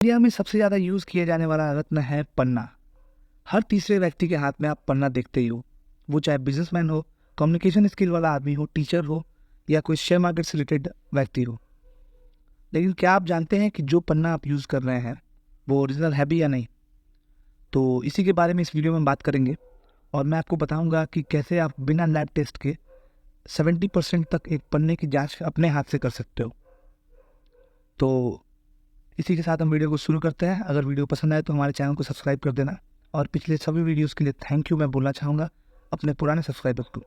India में सबसे ज़्यादा यूज़ किया जाने वाला रत्न है पन्ना। हर तीसरे व्यक्ति के हाथ में आप पन्ना देखते ही हो, वो चाहे बिजनेसमैन हो, कम्युनिकेशन स्किल वाला आदमी हो, टीचर हो या कोई शेयर मार्केट से रिलेटेड व्यक्ति हो। लेकिन क्या आप जानते हैं कि जो पन्ना आप यूज़ कर रहे हैं वो ओरिजिनल है भी या नहीं? तो इसी के बारे में इस वीडियो में बात करेंगे और मैं आपको बताऊंगा कि कैसे आप बिना लैब टेस्ट के 70% तक एक पन्ने की जांच अपने हाथ से कर सकते हो। तो इसी के साथ हम वीडियो को शुरू करते हैं। अगर वीडियो पसंद आए तो हमारे चैनल को सब्सक्राइब कर देना और पिछले सभी वीडियोस के लिए थैंक यू मैं बोलना चाहूँगा अपने पुराने सब्सक्राइबर्स को।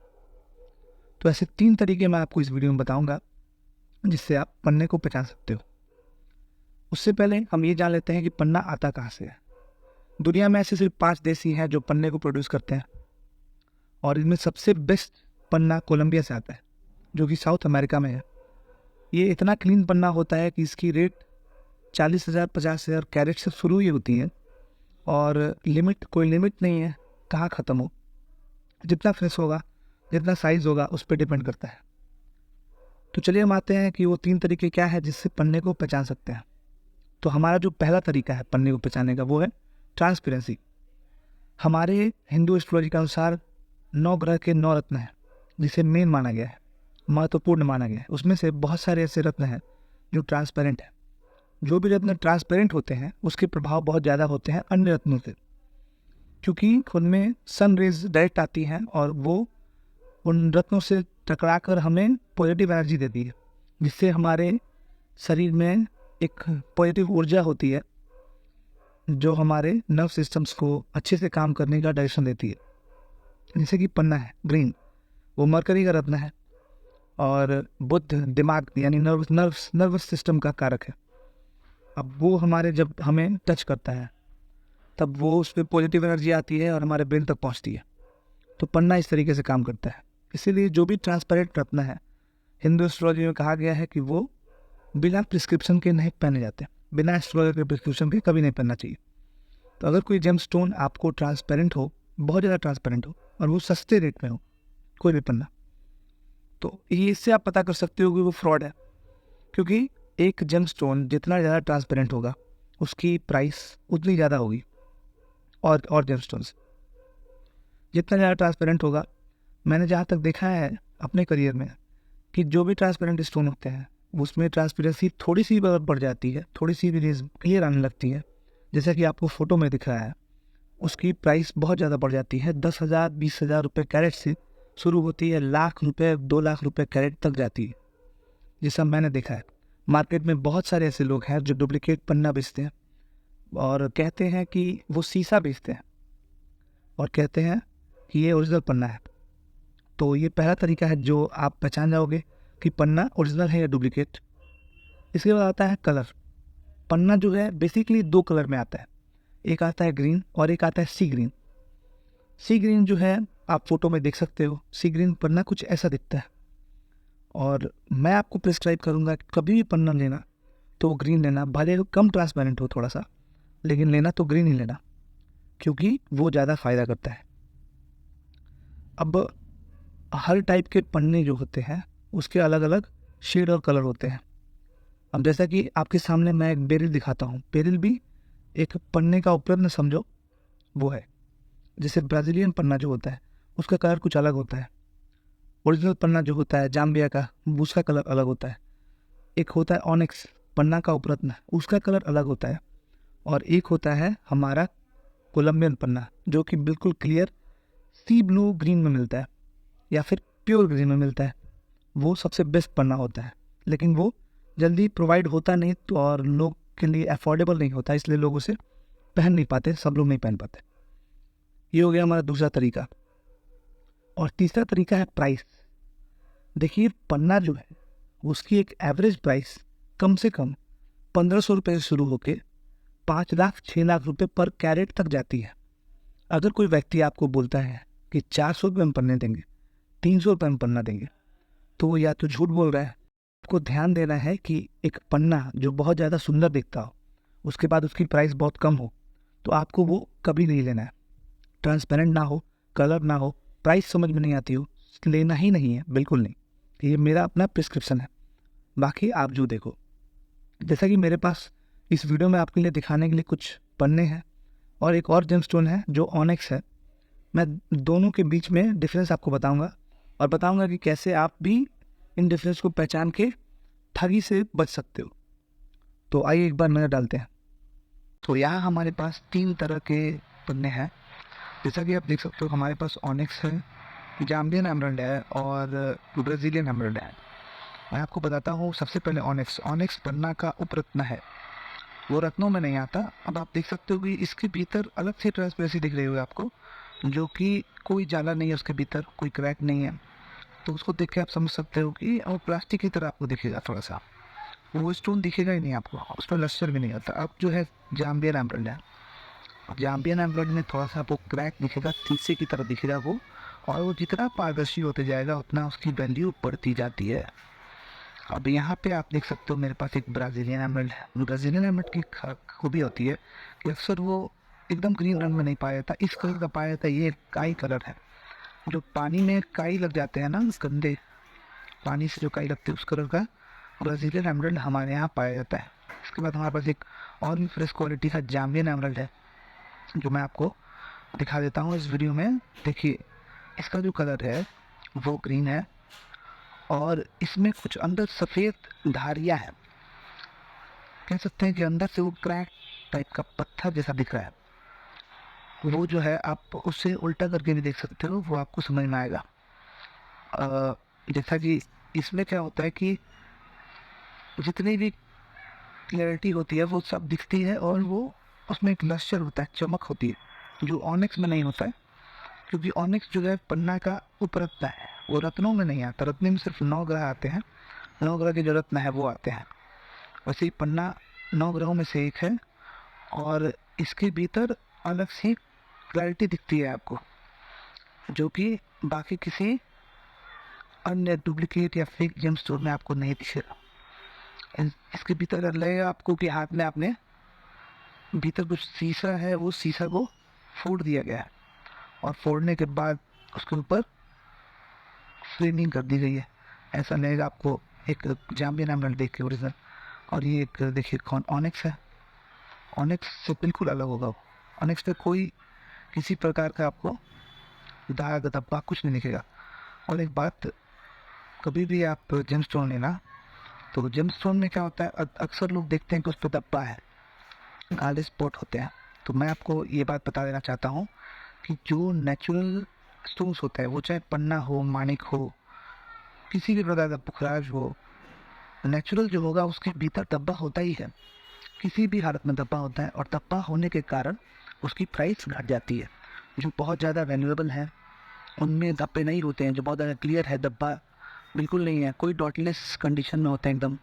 तो ऐसे 3 तरीके मैं आपको इस वीडियो में बताऊंगा जिससे आप पन्ने को पहचान सकते हो। उससे पहले हम ये जान लेते हैं कि पन्ना आता कहाँ से है। दुनिया में ऐसे सिर्फ 5 देश ही हैं जो पन्ने को प्रोड्यूस करते हैं और इनमें सबसे बेस्ट पन्ना कोलंबिया से आता है जो कि साउथ अमेरिका में है। ये इतना क्लीन पन्ना होता है कि इसकी रेट 40,000 50,000 कैरेट से शुरू ही होती है और कोई लिमिट नहीं है कहाँ ख़त्म हो। जितना फ्रेश होगा, जितना साइज़ होगा उस पर डिपेंड करता है। तो चलिए हम आते हैं कि वो 3 तरीके क्या है जिससे पन्ने को पहचान सकते हैं। तो हमारा जो पहला तरीका है पन्ने को पहचानने का वो है ट्रांसपेरेंसी। हमारे हिंदू एस्ट्रोलॉजी के अनुसार 9 ग्रह के 9 रत्न हैं जिसे मेन माना गया है, महत्वपूर्ण माना गया है। उसमें से बहुत सारे ऐसे रत्न हैं जो ट्रांसपेरेंट हैं। जो भी रत्न ट्रांसपेरेंट होते हैं उसके प्रभाव बहुत ज़्यादा होते हैं अन्य रत्नों से, क्योंकि उनमें सन रेज डायरेक्ट आती हैं और वो उन रत्नों से टकराकर हमें पॉजिटिव एनर्जी देती है, जिससे हमारे शरीर में एक पॉजिटिव ऊर्जा होती है जो हमारे नर्व सिस्टम्स को अच्छे से काम करने का डायरेक्शन देती है। जैसे कि पन्ना है ग्रीन, वो मरकरी का रत्न है और बुध दिमाग यानी नर्वस सिस्टम का कारक है। अब वो हमारे जब हमें टच करता है तब वो उस पर पॉजिटिव एनर्जी आती है और हमारे ब्रेन तक पहुंचती है। तो पन्ना इस तरीके से काम करता है। इसीलिए जो भी ट्रांसपेरेंट रत्न है हिंदू एस्ट्रोलॉजी में कहा गया है कि वो बिना प्रिस्क्रिप्शन के नहीं पहने जाते, बिना एस्ट्रोलॉजर के प्रिस्क्रिप्शन के कभी नहीं पहनना चाहिए। तो अगर कोई जेम स्टोन आपको ट्रांसपेरेंट हो, बहुत ज़्यादा ट्रांसपेरेंट हो और वो सस्ते रेट में हो, कोई भी पन्ना, तो ये इससे आप पता कर सकते हो कि वो फ्रॉड है। क्योंकि एक जेम स्टोन जितना ज़्यादा ट्रांसपेरेंट होगा उसकी प्राइस उतनी ज़्यादा होगी और जेम स्टोन से जितना ज़्यादा ट्रांसपेरेंट होगा। मैंने जहाँ तक देखा है अपने करियर में कि जो भी ट्रांसपेरेंट स्टोन होते हैं उसमें ट्रांसपेरेंसी थोड़ी सी बढ़ जाती है, थोड़ी सी भी रेज क्लियर आने लगती है, जैसा कि आपको फोटो में दिख रहा है, उसकी प्राइस बहुत ज़्यादा बढ़ जाती है। 10,000 20,000 रुपये कैरेट से शुरू होती है, लाख रुपये 2 लाख रुपये कैरेट तक जाती है, जैसा मैंने देखा है। मार्केट में बहुत सारे ऐसे लोग हैं जो डुप्लीकेट पन्ना बेचते हैं और कहते हैं कि वो शीशा बेचते हैं और कहते हैं कि ये ओरिजिनल पन्ना है। तो ये पहला तरीका है जो आप पहचान जाओगे कि पन्ना ओरिजिनल है या डुप्लीकेट। इसके बाद आता है कलर। पन्ना जो है बेसिकली 2 कलर में आता है, एक आता है ग्रीन और एक आता है सी ग्रीन। सी ग्रीन जो है आप फोटो में देख सकते हो, सी ग्रीन पन्ना कुछ ऐसा दिखता है और मैं आपको प्रिस्क्राइब करूँगा कि कभी भी पन्ना लेना तो ग्रीन लेना, भले कम ट्रांसपेरेंट हो थोड़ा सा, लेकिन लेना तो ग्रीन ही लेना क्योंकि वो ज़्यादा फ़ायदा करता है। अब हर टाइप के पन्ने जो होते हैं उसके अलग अलग शेड और कलर होते हैं। अब जैसा कि आपके सामने मैं एक बेरिल दिखाता हूँ, बेरिल भी एक पन्ने का उपरत्न समझो वो है। जैसे ब्राज़ीलियन पन्ना जो होता है उसका कलर कुछ अलग होता है। ओरिजिनल पन्ना जो होता है जाम्बिया का, उसका कलर अलग होता है। एक होता है ऑनिक्स पन्ना का उपरत्न, उसका कलर अलग होता है। और एक होता है हमारा कोलंबियन पन्ना जो कि बिल्कुल क्लियर सी ब्लू ग्रीन में मिलता है या फिर प्योर ग्रीन में मिलता है। वो सबसे बेस्ट पन्ना होता है, लेकिन वो जल्दी प्रोवाइड होता नहीं तो और लोग के लिए अफोर्डेबल नहीं होता, इसलिए लोग उसे पहन नहीं पाते, सब लोग नहीं पहन पाते। ये हो गया हमारा दूसरा तरीका। और तीसरा तरीका है प्राइस। देखिए पन्ना जो है उसकी एक एवरेज प्राइस कम से कम 1,500 रुपये से शुरू होकर 5 लाख 6 लाख रुपये पर कैरेट तक जाती है। अगर कोई व्यक्ति आपको बोलता है कि 400 रुपये में पन्ने देंगे, 300 रुपये में पन्ना देंगे, तो वो या तो झूठ बोल रहा है। आपको ध्यान देना है कि एक पन्ना जो बहुत ज़्यादा सुंदर दिखता हो उसके बाद उसकी प्राइस बहुत कम हो तो आपको वो कभी नहीं लेना है। ट्रांसपेरेंट ना हो, कलर ना हो, प्राइस समझ में नहीं आती हो, लेना ही नहीं है, बिल्कुल नहीं। ये मेरा अपना प्रिस्क्रिप्शन है, बाकी आप जो देखो। जैसा कि मेरे पास इस वीडियो में आपके लिए दिखाने के लिए कुछ पन्ने हैं और एक और जेमस्टोन है जो ऑनिक्स है। मैं दोनों के बीच में डिफरेंस आपको बताऊंगा और बताऊंगा कि कैसे आप भी इन डिफरेंस को पहचान के ठगी से बच सकते हो। तो आइए एक बार नज़र डालते हैं। तो यहाँ हमारे पास 3 तरह के पन्ने हैं। जैसा कि आप देख सकते हो हमारे पास ऑनिक्स है, जाम्बियन एमराल्ड है और ब्राज़ीलियन एमराल्ड है। मैं आपको बताता हूँ सबसे पहले ऑनिक्स पन्ना का उपरत्न है, वो रत्नों में नहीं आता। अब आप देख सकते हो कि इसके भीतर अलग से ट्रांसपेरेंसी दिख रही होगी आपको, जो कि कोई जाला नहीं है उसके भीतर, कोई क्रैक नहीं है। तो उसको देख के आप समझ सकते हो कि वो प्लास्टिक की तरह आपको दिखेगा, थोड़ा सा वो स्टोन दिखेगा ही नहीं आपको, उस पर लश्कर भी नहीं आता। अब जो है जाम्बियन एमराल्ड है, जाम्बियन एमराल्ड में थोड़ा सा आपको क्रैक दिखेगा, शीशे की तरह दिखेगा वो, और वो जितना पारदर्शी होते जाएगा उतना उसकी वैल्यू बढ़ती जाती है। अब यहाँ पे आप देख सकते हो मेरे पास एक ब्राज़ीलियन एमराल्ड है। ब्राज़ीलियन एमराल्ड की खूबी होती है कि अक्सर वो एकदम ग्रीन रंग में नहीं पाया जाता, इस कलर का पाया जाता है। ये काई कलर है, जो पानी में काई लग जाते हैं ना, गंदे पानी से जो काई लगती है उस कलर का ब्राज़ीलियन एमराल्ड हमारे यहाँ पाया जाता है। इसके बाद हमारे पास एक और भी फ्रेश क्वालिटी का जाम्बियन एमराल्ड है, जो मैं आपको दिखा देता हूँ इस वीडियो में। देखिए इसका जो कलर है वो ग्रीन है और इसमें कुछ अंदर सफ़ेद धारियाँ हैं, कह सकते हैं कि अंदर से वो क्रैक टाइप का पत्थर जैसा दिख रहा है। वो जो है आप उससे उल्टा करके भी देख सकते हो, वो आपको समझ में आएगा। जैसा कि इसमें क्या होता है कि जितनी भी क्लैरिटी होती है वो सब दिखती है और वो उसमें एक लश्कर होता है, चमक होती है, जो ऑनिक्स में नहीं होता है। क्योंकि ऑनिक्स जो है पन्ना का उपरत्न है, वो रत्नों में नहीं आता। रत्न में सिर्फ 9 ग्रह आते हैं, 9 ग्रह के जो रत्न है वो आते हैं। वैसे ही पन्ना 9 ग्रहों में से एक है और इसके भीतर अलग सी क्लैरिटी दिखती है आपको, जो कि बाकी किसी अन्य डुप्लीकेट या फेक जेमस्टोन में आपको नहीं दिखेगा। इसके भीतर लगेगा आपको कि हाथ में आपने भीतर कुछ शीशा है, वो शीशा को फोड़ दिया गया है और फोड़ने के बाद उसके ऊपर फ्रेमिंग कर दी गई है। ऐसा लगेगा आपको एक जाम्बियन एमराल्ड देख के ओरिजिनल। और ये एक देखिए कौन ऑनिक्स है, ऑनिक्स से बिल्कुल अलग होगा वो। ऑनिक्स पे कोई किसी प्रकार का आपको दाग धब्बा कुछ नहीं दिखेगा। और एक बात, कभी भी आप जेमस्टोन लेना तो जेमस्टोन में क्या होता है, अक्सर लोग देखते हैं कि उस पर धब्बा है, काले स्पॉट होते हैं। तो मैं आपको ये बात बता देना चाहता हूँ कि जो नेचुरल स्टोन्स होता है, वो चाहे पन्ना हो, माणिक हो, किसी भी प्रकार का पुखराज हो, नेचुरल जो होगा उसके भीतर धब्बा होता ही है, किसी भी हालत में धब्बा होता है। और धब्बा होने के कारण उसकी प्राइस घट जाती है। जो बहुत ज़्यादा वैल्यूएबल है उनमें धब्बे नहीं होते हैं, जो बहुत ज़्यादा क्लियर है धब्बा बिल्कुल नहीं है, कोई डॉटलेस कंडीशन में होता है एकदम,